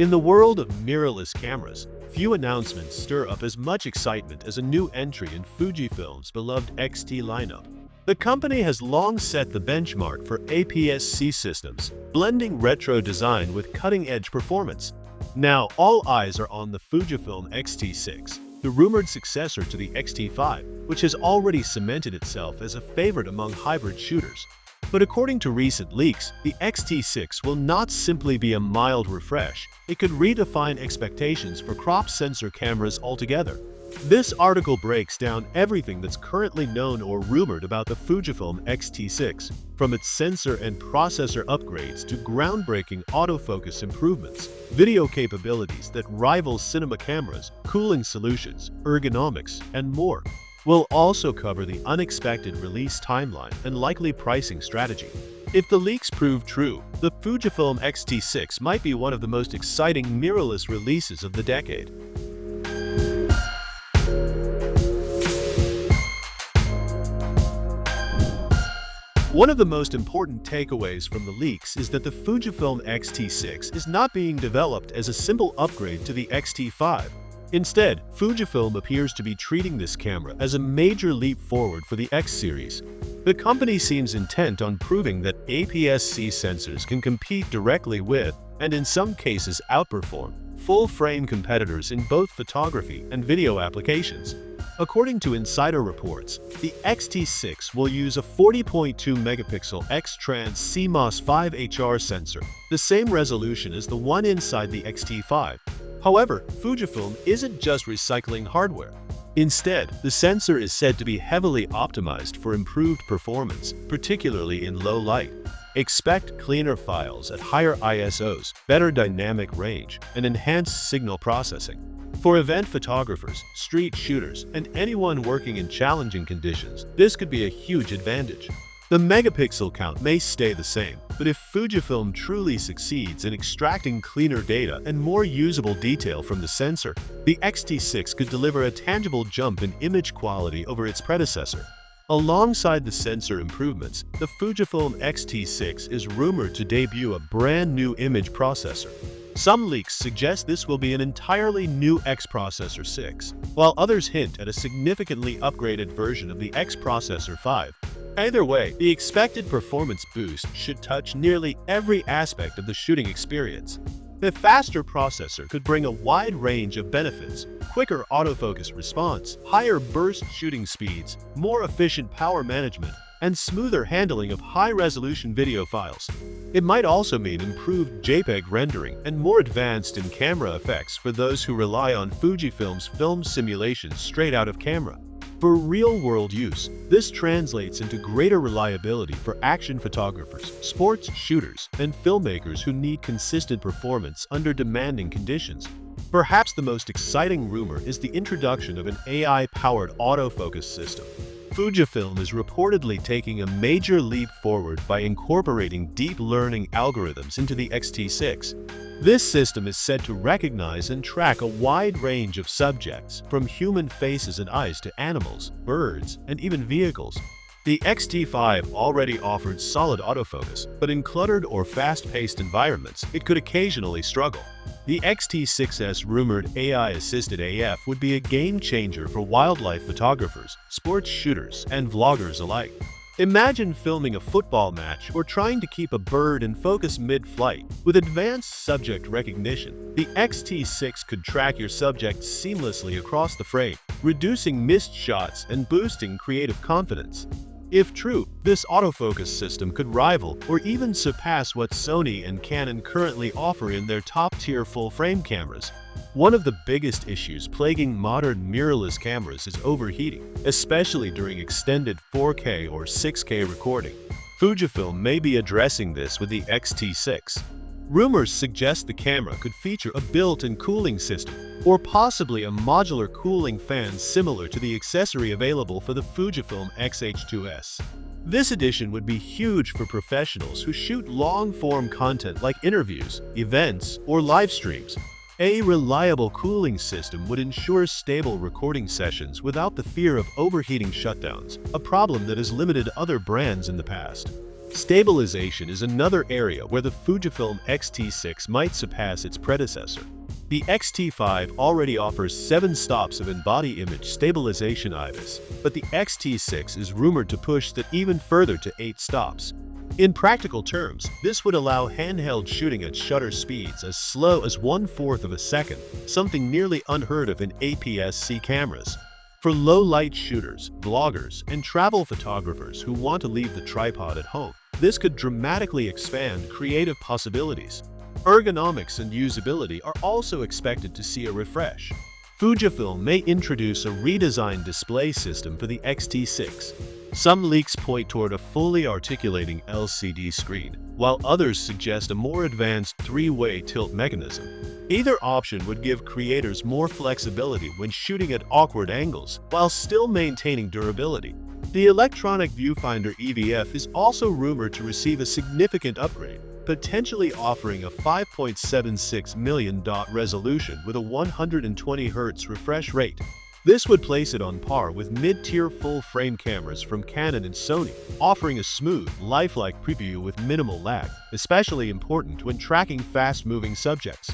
In the world of mirrorless cameras, few announcements stir up as much excitement as a new entry in Fujifilm's beloved X-T lineup. The company has long set the benchmark for APS-C systems, blending retro design with cutting-edge performance. Now, all eyes are on the Fujifilm X-T6, the rumored successor to the X-T5, which has already cemented itself as a favorite among hybrid shooters. But according to recent leaks, the X-T6 will not simply be a mild refresh, it could redefine expectations for crop sensor cameras altogether. This article breaks down everything that's currently known or rumored about the Fujifilm X-T6, from its sensor and processor upgrades to groundbreaking autofocus improvements, video capabilities that rival cinema cameras, cooling solutions, ergonomics, and more. We'll also cover the unexpected release timeline and likely pricing strategy. If the leaks prove true, the Fujifilm X-T6 might be one of the most exciting mirrorless releases of the decade. One of the most important takeaways from the leaks is that the Fujifilm X-T6 is not being developed as a simple upgrade to the X-T5. Instead, Fujifilm appears to be treating this camera as a major leap forward for the X series. The company seems intent on proving that APS-C sensors can compete directly with, and in some cases outperform, full-frame competitors in both photography and video applications. According to insider reports, the X-T6 will use a 40.2-megapixel X-Trans CMOS 5HR sensor, the same resolution as the one inside the X-T5. However, Fujifilm isn't just recycling hardware. Instead, the sensor is said to be heavily optimized for improved performance, particularly in low light. Expect cleaner files at higher ISOs, better dynamic range, and enhanced signal processing. For event photographers, street shooters, and anyone working in challenging conditions, this could be a huge advantage. The megapixel count may stay the same, but if Fujifilm truly succeeds in extracting cleaner data and more usable detail from the sensor, the X-T6 could deliver a tangible jump in image quality over its predecessor. Alongside the sensor improvements, the Fujifilm X-T6 is rumored to debut a brand new image processor. Some leaks suggest this will be an entirely new X Processor 6, while others hint at a significantly upgraded version of the X Processor 5. Either way, the expected performance boost should touch nearly every aspect of the shooting experience. The faster processor could bring a wide range of benefits: quicker autofocus response, higher burst shooting speeds, more efficient power management, and smoother handling of high-resolution video files. It might also mean improved JPEG rendering and more advanced in-camera effects for those who rely on Fujifilm's film simulation straight out of camera. For real-world use, this translates into greater reliability for action photographers, sports shooters, and filmmakers who need consistent performance under demanding conditions. Perhaps the most exciting rumor is the introduction of an AI-powered autofocus system. Fujifilm is reportedly taking a major leap forward by incorporating deep learning algorithms into the X-T6. This system is said to recognize and track a wide range of subjects, from human faces and eyes to animals, birds, and even vehicles. The X-T5 already offered solid autofocus, but in cluttered or fast-paced environments, it could occasionally struggle. The X-T6's rumored AI-assisted AF would be a game-changer for wildlife photographers, sports shooters, and vloggers alike. Imagine filming a football match or trying to keep a bird in focus mid-flight. With advanced subject recognition, the X-T6 could track your subject seamlessly across the frame, reducing missed shots and boosting creative confidence. If true, this autofocus system could rival or even surpass what Sony and Canon currently offer in their top-tier full-frame cameras. One of the biggest issues plaguing modern mirrorless cameras is overheating, especially during extended 4K or 6K recording. Fujifilm may be addressing this with the X-T6. Rumors suggest the camera could feature a built-in cooling system, or possibly a modular cooling fan similar to the accessory available for the Fujifilm X-H2S. This addition would be huge for professionals who shoot long-form content like interviews, events, or live streams. A reliable cooling system would ensure stable recording sessions without the fear of overheating shutdowns, a problem that has limited other brands in the past. Stabilization is another area where the Fujifilm X-T6 might surpass its predecessor. The X-T5 already offers 7 stops of in-body image stabilization IBIS, but the X-T6 is rumored to push that even further to 8 stops. In practical terms, this would allow handheld shooting at shutter speeds as slow as 1/4 of a second, something nearly unheard of in APS-C cameras. For low-light shooters, vloggers, and travel photographers who want to leave the tripod at home, this could dramatically expand creative possibilities. Ergonomics and usability are also expected to see a refresh. Fujifilm may introduce a redesigned display system for the X-T6. Some leaks point toward a fully articulating LCD screen, while others suggest a more advanced 3-way tilt mechanism. Either option would give creators more flexibility when shooting at awkward angles, while still maintaining durability. The electronic viewfinder EVF is also rumored to receive a significant upgrade, potentially offering a 5.76 million dot resolution with a 120 Hz refresh rate. This would place it on par with mid-tier full-frame cameras from Canon and Sony, offering a smooth, lifelike preview with minimal lag, especially important when tracking fast-moving subjects.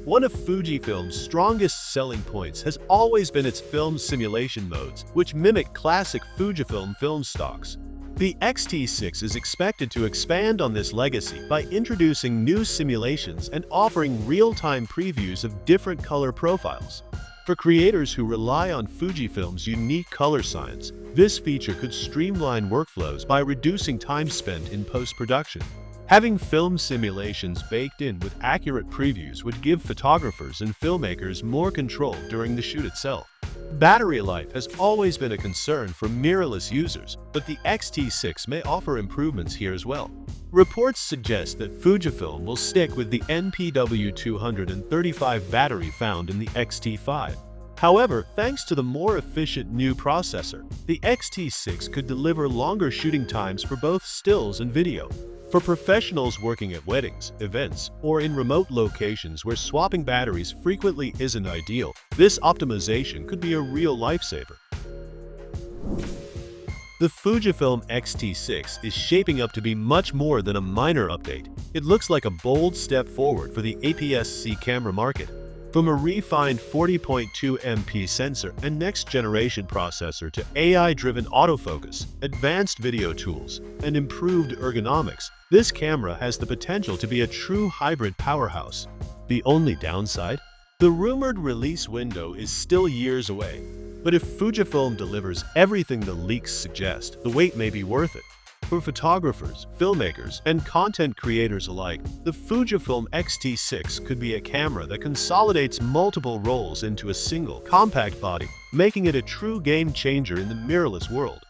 One of Fujifilm's strongest selling points has always been its film simulation modes, which mimic classic Fujifilm film stocks. The X-T6 is expected to expand on this legacy by introducing new simulations and offering real-time previews of different color profiles. For creators who rely on Fujifilm's unique color science, this feature could streamline workflows by reducing time spent in post-production. Having film simulations baked in with accurate previews would give photographers and filmmakers more control during the shoot itself. Battery life has always been a concern for mirrorless users, but the X-T6 may offer improvements here as well. Reports suggest that Fujifilm will stick with the NPW235 battery found in the X-T5. However, thanks to the more efficient new processor, the X-T6 could deliver longer shooting times for both stills and video. For professionals working at weddings, events, or in remote locations where swapping batteries frequently isn't ideal, this optimization could be a real lifesaver. The Fujifilm X-T6 is shaping up to be much more than a minor update. It looks like a bold step forward for the APS-C camera market. From a refined 40.2 MP sensor and next-generation processor to AI-driven autofocus, advanced video tools, and improved ergonomics, this camera has the potential to be a true hybrid powerhouse. The only downside? The rumored release window is still years away. But if Fujifilm delivers everything the leaks suggest, the wait may be worth it. For photographers, filmmakers, and content creators alike, the Fujifilm X-T6 could be a camera that consolidates multiple roles into a single, compact body, making it a true game changer in the mirrorless world.